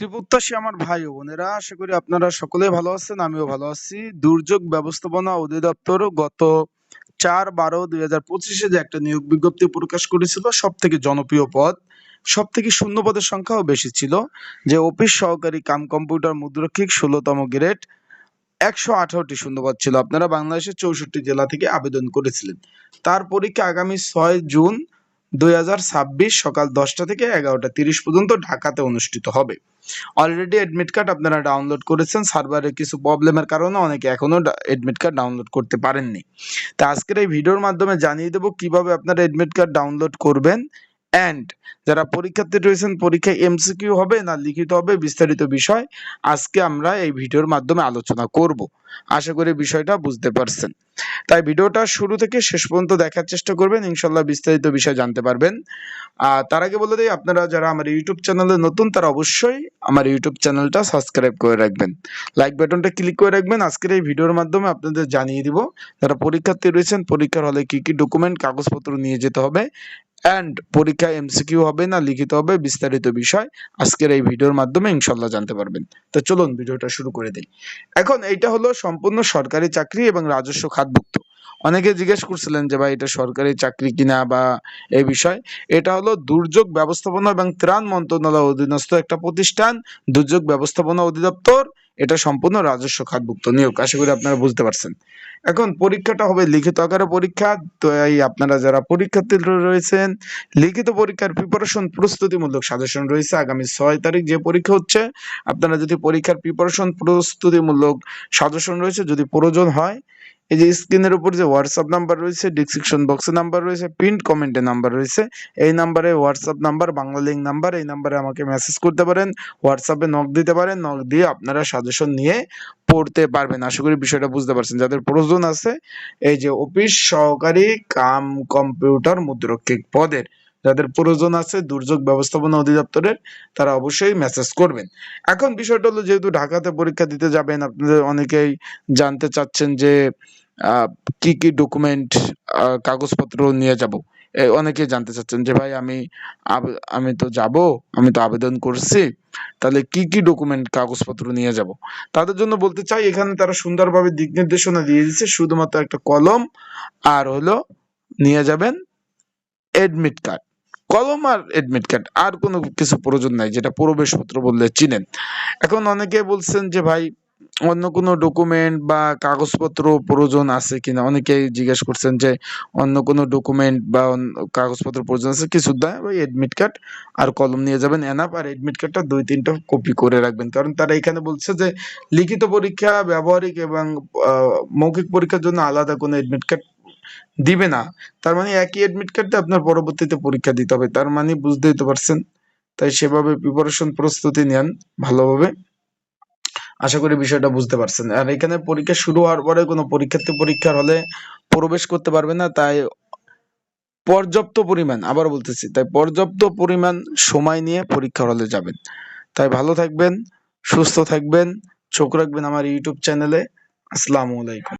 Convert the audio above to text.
চাকরি প্রত্যাশী আমার ভাই ও বোনেরা, আশা করি আপনারা সকলেই ভালো আছেন। আমিও ভালো আছি। দুর্যোগ ব্যবস্থাপনা অধিদপ্তর গত 4/12/2025 যে একটা নিয়োগ বিজ্ঞপ্তি প্রকাশ করেছিল, সব থেকে জনপ্রিয় পদ, সব থেকে শূন্য পদের সংখ্যাও বেশি ছিল, যে অফিস সহকারী কাম কম্পিউটার মুদ্রক্ষিক 16তম গ্রেড। 118টি শূন্যপদ ছিল। আপনারা বাংলাদেশের 64 জেলা থেকে আবেদন করেছিলেন। তার পরীক্ষা আগামী 6 জুন 2026 সকাল 10টা থেকে 11টা 30 পর্যন্ত ঢাকাতে অনুষ্ঠিত হবে। অলরেডি অ্যাডমিট কার্ড আপনারা ডাউনলোড করেছেন। সার্ভারের কিছু প্রবলেমের কারণে অনেকে এখনো অ্যাডমিট কার্ড ডাউনলোড করতে পারেননি। তা আজকের এই ভিডিওর মাধ্যমে জানিয়ে দেবো কিভাবে আপনারা অ্যাডমিট কার্ড ডাউনলোড করবেন, অ্যান্ড যারা পরীক্ষার্থী রয়েছেন পরীক্ষায় এমসিকিউ হবে না লিখিত হবে বিস্তারিত বিষয় আজকে আমরা এই ভিডিওর মাধ্যমে আলোচনা করব। আশা করি বিষয়টা বুঝতে পারছেন। তাই ভিডিওটা শুরু থেকে শেষ পর্যন্ত দেখার চেষ্টা করবেন, ইনশাল্লাহ বিস্তারিত বিষয় জানতে পারবেন। তার আগে বলে দিই, আপনারা যারা আমার ইউটিউব চ্যানেলে নতুন তারা অবশ্যই আমার ইউটিউব চ্যানেলটা সাবস্ক্রাইব করে রাখবেন, লাইক বাটনটা ক্লিক করে রাখবেন। আজকের এই ভিডিওর মাধ্যমে আপনাদের জানিয়ে দিব যারা পরীক্ষার্থী রয়েছেন পরীক্ষার হলে কি কি ডকুমেন্ট কাগজপত্র নিয়ে যেতে হবে, অ্যান্ড পরীক্ষা এমসিকিউ হবে না লিখিত হবে বিস্তারিত বিষয় আজকের এই ভিডিওর মাধ্যমে ইনশাল্লাহ জানতে পারবেন। তো চলুন ভিডিওটা শুরু করে দেই। এখন এইটা হলো সম্পূর্ণ সরকারি চাকরি এবং রাজস্ব খাতভুক্ত। অনেকে জিজ্ঞেস করছিলেন যে ভাই এটা সরকারি চাকরি কিনা বা এই বিষয়। এটা হলো দুর্যোগ ব্যবস্থাপনা এবং ত্রাণ মন্ত্রণালয়ের অধীনস্থ একটা প্রতিষ্ঠান, দুর্যোগ ব্যবস্থাপনা অধিদপ্তর। এটা সম্পূর্ণ রাজস্ব খাতভুক্ত নিয়োগ। আশা করি আপনারা বুঝতে পারছেন। এখন পরীক্ষাটা হবে লিখিত আকারে পরীক্ষা। তো এই আপনারা যারা পরীক্ষার্থী রয়েছেন, লিখিত পরীক্ষার প্রিপারেশন প্রস্তুতিমূলক সাজেশন রয়েছে। আগামী 6 তারিখ যে পরীক্ষা হচ্ছে, আপনারা যদি পরীক্ষার প্রিপারেশন প্রস্তুতিমূলক সাজেশন রয়েছে, যদি প্রয়োজন হয় এই যে স্ক্রিনের উপর যে হোয়াটসঅ্যাপ নাম্বার রয়েছে, ডিসক্রিপশন বক্সে নাম্বার রয়েছে, পিন কমেন্টে নাম্বার রয়েছে, এই নাম্বারে WhatsApp number, Bangla link number, এই নাম্বারে আমাকে মেসেজ করতে পারেন, হোয়াটসঅ্যাপে নক দিতে পারেন। নক দিয়ে আপনারা সাজেশন নিয়ে পড়তে পারবেন। আশা করি বিষয়টা বুঝতে পারছেন। যাদের প্রয়োজন আছে এই যে অফিস সহকারী কাম কম্পিউটার মুদ্রক্ষিক পদের, যাদের প্রয়োজন আছে দুর্যোগ ব্যবস্থাপনা অধিদপ্তরের, তারা অবশ্যই মেসেজ করবেন। এখন বিষয়টা হলো, যেহেতু ঢাকাতে পরীক্ষা দিতে যাবেন, আপনাদের অনেকেই জানতে চাচ্ছেন যে কি কি ডকুমেন্ট কাগজপত্র নিয়ে যাব। অনেকেই জানতে চাচ্ছেন যে ভাই আমি তো যাব, আমি তো আবেদন করছি, তাহলে কি কি ডকুমেন্ট কাগজপত্র নিয়ে যাব। তাদের জন্য বলতে চাই, এখানে তারা সুন্দরভাবে দিক নির্দেশনা দিয়ে দিচ্ছে। শুধুমাত্র একটা কলম আর হলো নিয়ে যাবেন এডমিট কার্ড, কলম আর এডমিট কার্ড, আর কোনো কিছু প্রয়োজন নাই, যেটা প্রবেশপত্র বললে চিনেন। এখন অনেকে বলছেন যে ভাই অন্য কোনো ডকুমেন্ট বা কাগজপত্র প্রয়োজন আছে কিনা, অনেকেই জিজ্ঞেস করছেন যে অন্য কোনো ডকুমেন্ট বা কাগজপত্র প্রয়োজন আছে কিছু না, ওই এডমিট কার্ড আর কলম নিয়ে যাবেন এনাফ। আর এডমিট কার্ডটা 2-3টা কপি করে রাখবেন, কারণ তারা এখানে বলছে যে লিখিত পরীক্ষা, ব্যবহারিক এবং মৌখিক পরীক্ষার জন্য আলাদা কোনো এডমিট কার্ড দিবে না। তার মানে একই এডমিট কার্ডে আপনার পরবর্তীতে পরীক্ষা দিতে হবে। তার মানে বুঝতেই তো পারছেন। তাই সেভাবে প্রিপারেশন প্রস্তুতি নেন ভালোভাবে। আশা করি বিষয়টা বুঝতে পারছেন। আর এখানে পরীক্ষা শুরু হওয়ার পরে কোনো পরীক্ষার্থী পরীক্ষার হলে প্রবেশ করতে পারবে না। তাই পর্যাপ্ত পরিমাণ, আবার বলতেছি, তাই পর্যাপ্ত পরিমাণ সময় নিয়ে পরীক্ষার হলে যাবেন। তাই ভালো থাকবেন, সুস্থ থাকবেন, চোখ রাখবেন আমার ইউটিউব চ্যানেলে। আসসালামু আলাইকুম।